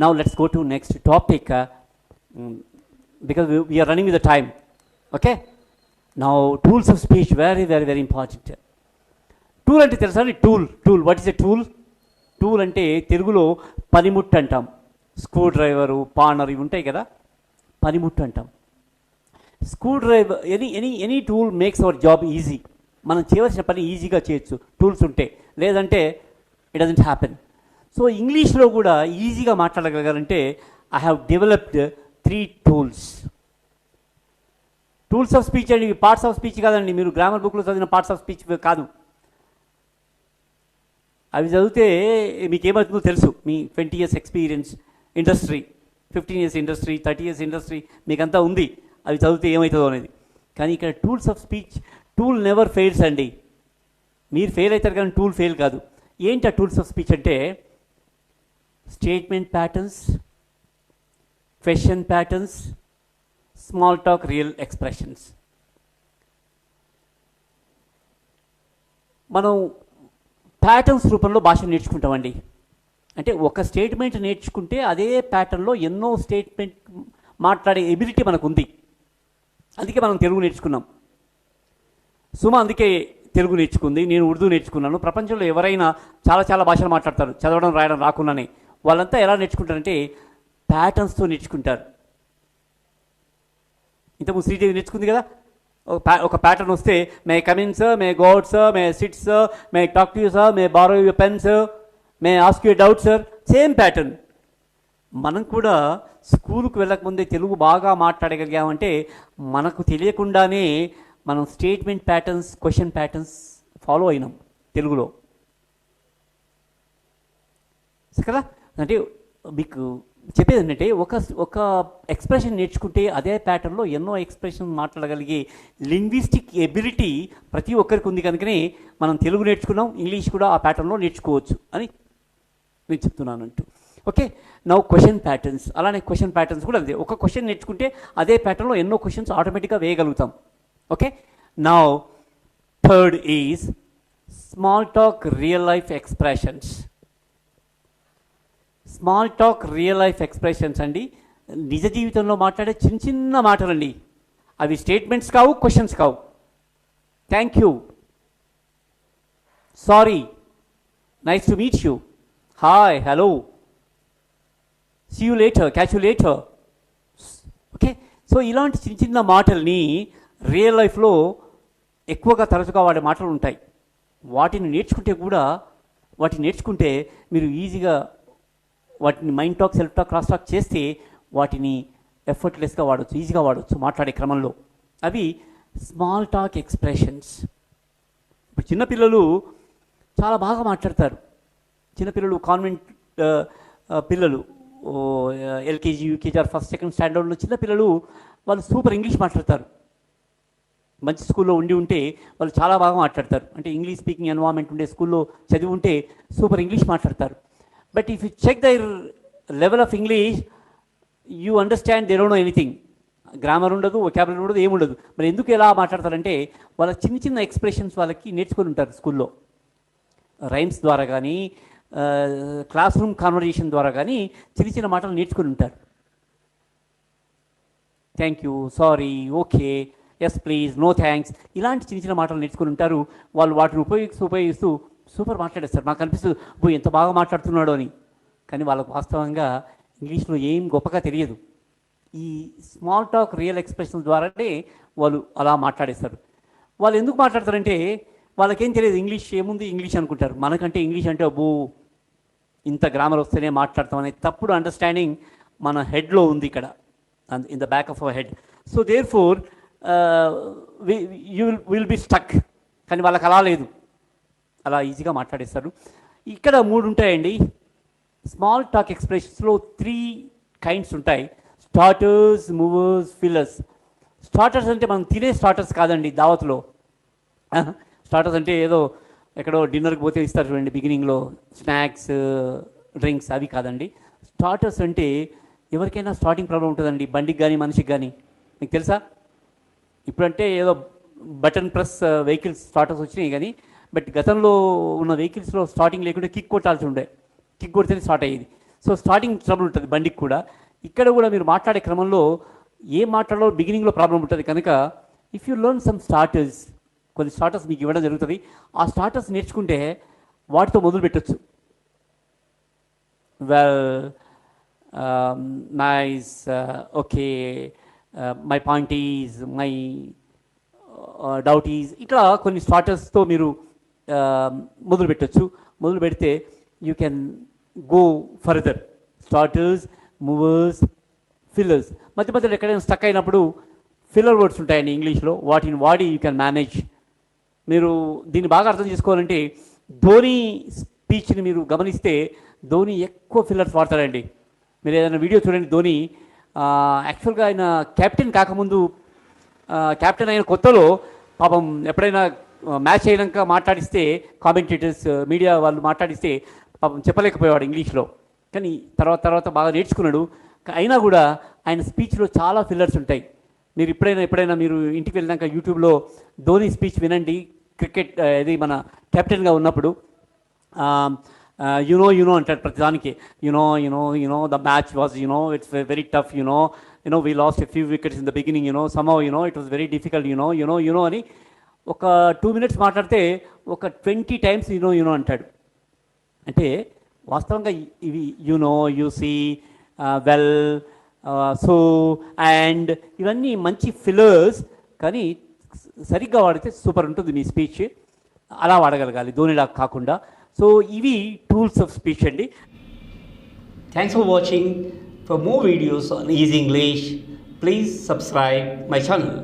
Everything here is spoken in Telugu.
Now let's go to next topic because we are running with the time. Okay. Now tools of speech, very important. Tool అంటే తెలుసా అండి? Tool what is a tool అంటే తెలుగులో పనిముట్టు అంటాం. స్క్రూ డ్రైవరు, పానర్ ఇవి ఉంటాయి కదా, పనిముట్టు అంటాం. Screw driver any tool makes our job easy. మనం చేయవలసిన పని ఈజీగా చేయొచ్చు టూల్స్ ఉంటే, లేదంటే ఇట్ డజంట్ హ్యాపెన్. సో ఇంగ్లీష్లో కూడా ఈజీగా మాట్లాడగలగాలంటే I have developed 3 tools. Tools of speech అండి, పార్ట్స్ ఆఫ్ స్పీచ్ కాదండి. మీరు గ్రామర్ బుక్లో చదివిన పార్ట్స్ ఆఫ్ స్పీచ్ కాదు. అవి చదివితే మీకేమవుతుందో తెలుసు. మీ 20 years experience industry, 15 years industry, 30 years industry మీకంతా ఉంది. అవి చదివితే ఏమవుతుందో అనేది. కానీ ఇక్కడ tools of speech, tool never fails అండి. మీరు ఫెయిల్ అవుతారు కానీ టూల్ ఫెయిల్ కాదు. ఏంటి ఆ టూల్స్ ఆఫ్ స్పీచ్ అంటే statement patterns, question patterns, small talk, real expressions. మనం ప్యాటర్న్స్ రూపంలో భాష నేర్చుకుంటామండి. అంటే ఒక స్టేట్మెంట్ నేర్చుకుంటే అదే ప్యాటర్న్లో ఎన్నో స్టేట్మెంట్ మాట్లాడే ఎబిలిటీ మనకు ఉంది. అందుకే మనం తెలుగు నేర్చుకున్నాం. సుమ అందుకే తెలుగు నేర్చుకుంది, నేను ఉర్దూ నేర్చుకున్నాను. ప్రపంచంలో ఎవరైనా చాలా భాషలు మాట్లాడతారు, చదవడం రాయడం రాకుండానే. వాళ్ళంతా ఎలా నేర్చుకుంటారంటే ప్యాటర్న్స్తో నేర్చుకుంటారు. ఇంతకు శ్రీదేవి నేర్చుకుంది కదా, ఒక ప్యాటర్న్ వస్తే may come in sir, may go sir, may sit sir, may talk to you sir, may borrow your pen sir, may ask you doubt sir. Same pattern. మనం కూడా స్కూల్కి వెళ్ళకముందే తెలుగు బాగా మాట్లాడగలిగామంటే మనకు తెలియకుండానే మనం statement patterns, question patterns follow అయినాం తెలుగులో కదా. అంటే మీకు చెప్పేది ఏంటంటే ఒక ఎక్స్ప్రెషన్ నేర్చుకుంటే అదే ప్యాటర్న్లో ఎన్నో ఎక్స్ప్రెషన్ మాట్లాడగలిగే లింగ్విస్టిక్ ఎబిలిటీ ప్రతి ఒక్కరికి ఉంది. కనుకనే మనం తెలుగు నేర్చుకున్నాం, ఇంగ్లీష్ కూడా ఆ ప్యాటర్న్లో నేర్చుకోవచ్చు అని నేను చెప్తున్నాను అంటూ. Okay, now question patterns. అలానే క్వశ్చన్ ప్యాటర్న్స్ కూడా అదే. ఒక క్వశ్చన్ నేర్చుకుంటే అదే ప్యాటర్న్లో ఎన్నో క్వశ్చన్స్ ఆటోమేటిక్గా వేయగలుగుతాం. Okay, now third is small talk, real life expressions. Small talk, real life expressions అండి నిజ జీవితంలో మాట్లాడే చిన్న మాటలండి. అవి స్టేట్మెంట్స్ కావు, క్వశ్చన్స్ కావు. Thank you, sorry, nice to meet you, hi, hello, see you later, catch you later. Okay, so ఇలాంటి చిన్న మాటల్ని రియల్ లైఫ్లో ఎక్కువగా తరచుగా వాడే మాటలు ఉంటాయి. వాటిని నేర్చుకుంటే మీరు ఈజీగా వాటిని mind talk, self talk, cross talk చేస్తే వాటిని ఎఫర్ట్లెస్గా వాడచ్చు, ఈజీగా వాడచ్చు మాట్లాడే క్రమంలో. అవి స్మాల్ టాక్ ఎక్స్ప్రెషన్స్. ఇప్పుడు చిన్నపిల్లలు చాలా బాగా మాట్లాడతారు. చిన్నపిల్లలు, కాన్వెంట్ పిల్లలు, LKG, UKG or first second స్టాండర్డ్లో చిన్నపిల్లలు వాళ్ళు సూపర్ ఇంగ్లీష్ మాట్లాడతారు. మంచి స్కూల్లో ఉంటే వాళ్ళు చాలా బాగా మాట్లాడతారు. అంటే ఇంగ్లీష్ స్పీకింగ్ ఎన్వైరన్మెంట్ ఉండే స్కూల్లో చదివి ఉంటే సూపర్ ఇంగ్లీష్ మాట్లాడతారు. But if you check their level of English, you understand they don't know anything. Grammar ఉండదు, వొకాబులరీ ఉండదు, ఏముండదు. మరి ఎందుకు ఎలా మాట్లాడతారంటే వాళ్ళ చిన్న ఎక్స్ప్రెషన్స్ వాళ్ళకి నేర్చుకొని ఉంటారు స్కూల్లో. రైమ్స్ ద్వారా కానీ, క్లాస్ రూమ్ కాన్వర్జేషన్ ద్వారా కానీ చిన్న మాటలు నేర్చుకొని ఉంటారు. Thank you, sorry, okay, yes please, no thanks, ఇలాంటి చిన్న మాటలు నేర్చుకొని ఉంటారు. వాళ్ళు వాటిని ఉపయోగిస్తూ సూపర్ మాట్లాడేస్తారు. నాకు అనిపిస్తుంది ఎంత బాగా మాట్లాడుతున్నాడో అని. కానీ వాళ్ళకు వాస్తవంగా ఇంగ్లీష్లో ఏం గొప్పగా తెలియదు. ఈ స్మాల్ టాక్, రియల్ ఎక్స్ప్రెషన్ ద్వారానే వాళ్ళు అలా మాట్లాడేస్తారు. వాళ్ళు ఎందుకు మాట్లాడతారంటే వాళ్ళకేం తెలియదు, ఇంగ్లీష్ ఏముంది ఇంగ్లీష్ అనుకుంటారు. మనకంటే ఇంగ్లీష్ అంటే ఇంత గ్రామర్ వస్తేనే మాట్లాడతాం అనే తప్పుడు అండర్స్టాండింగ్ మన హెడ్లో ఉంది, ఇక్కడ in the back of our head. So therefore you will be stuck. కానీ వాళ్ళకి అలా లేదు, అలా ఈజీగా మాట్లాడేస్తారు. ఇక్కడ 3 ఉంటాయండి స్మాల్ టాక్ ఎక్స్ప్రెషన్స్లో. 3 కైండ్స్ ఉంటాయి: స్టార్టర్స్, మూవర్స్, ఫిల్లర్స్. స్టార్టర్స్ అంటే మనం తినే స్టార్టర్స్ కాదండి దావత్లో. స్టార్టర్స్ అంటే ఏదో ఎక్కడో డిన్నర్కి పోతే ఇస్తారు చూడండి బిగినింగ్లో, స్నాక్స్, డ్రింక్స్, అవి కాదండి. స్టార్టర్స్ అంటే ఎవరికైనా స్టార్టింగ్ ప్రాబ్లం ఉంటుందండి, బండికి కానీ మనిషికి కానీ. మీకు తెలుసా? ఇప్పుడంటే ఏదో బటన్ ప్రెస్ వెహికల్స్ స్టార్టర్స్ వచ్చినాయి, కానీ బట్ గతంలో ఉన్న వెహికల్స్లో స్టార్టింగ్ లేకుంటే కిక్ కొట్టాల్సి ఉండే. కిక్ కొడితేనే స్టార్ట్ అయ్యేది. సో స్టార్టింగ్ ట్రబుల్ ఉంటుంది బండికి కూడా. ఇక్కడ కూడా మీరు మాట్లాడే క్రమంలో ఏం మాట్లాడాలో బిగినింగ్లో ప్రాబ్లం ఉంటుంది కనుక if you learn some starters, కొన్ని స్టార్టర్స్ మీకు ఇవ్వడం జరుగుతుంది. ఆ స్టార్టర్స్ నేర్చుకుంటే వాటితో మొదలు పెట్టచ్చు. Well, nice, okay, my point is, my doubt is, ఇట్లా కొన్ని స్టార్టర్స్తో మీరు మొదలు పెట్టచ్చు. మొదలు పెడితే you can go further. Starters, movers, fillers. మధ్య మధ్యలో ఎక్కడైనా స్టక్ అయినప్పుడు ఫిల్లర్ వర్డ్స్ ఉంటాయండి ఇంగ్లీష్లో, వాటిని వాడి యూ కెన్ మేనేజ్. మీరు దీన్ని బాగా అర్థం చేసుకోవాలంటే ధోని స్పీచ్ని మీరు గమనిస్తే ధోని ఎక్కువ ఫిల్లర్స్ వాడతాడండి. మీరు ఏదైనా వీడియో చూడండి. ధోని యాక్చువల్గా ఆయన కెప్టెన్ కాకముందు, కెప్టెన్ అయిన కొత్తలో పాపం ఎప్పుడైనా మ్యాచ్ అయినాక మాట్లాడిస్తే కామెంటేటర్స్, మీడియా వాళ్ళు మాట్లాడిస్తే పాపం చెప్పలేకపోయేవాడు ఇంగ్లీష్లో. కానీ తర్వాత తర్వాత బాగా నేర్చుకున్నాడు. అయినా కూడా ఆయన స్పీచ్లో చాలా ఫిల్లర్స్ ఉంటాయి. మీరు ఎప్పుడైనా మీరు ఇంటికి వెళ్ళినాక యూట్యూబ్లో ధోని స్పీచ్ వినండి. క్రికెట్ ఇది మన కెప్టెన్గా ఉన్నప్పుడు యునో అంటాడు ప్రతిదానికి. You know the match was it's very tough, we last a few wickets in the beginning, somehow it was very difficult, you know అని ఒక 2 minutes మాట్లాడితే ఒక 20 times యునో అంటాడు. అంటే వాస్తవంగా ఇవి యూసీ, వెల్, సో, అండ్ ఇవన్నీ మంచి ఫిల్లర్స్. కానీ సరిగ్గా వాడితే సూపర్ ఉంటుంది మీ స్పీచ్. అలా వాడగలగాలి, ధోనిలా కాకుండా. సో ఇవి టూల్స్ ఆఫ్ స్పీచ్ అండి. Thanks for watching. For more videos on easy English, please subscribe my channel.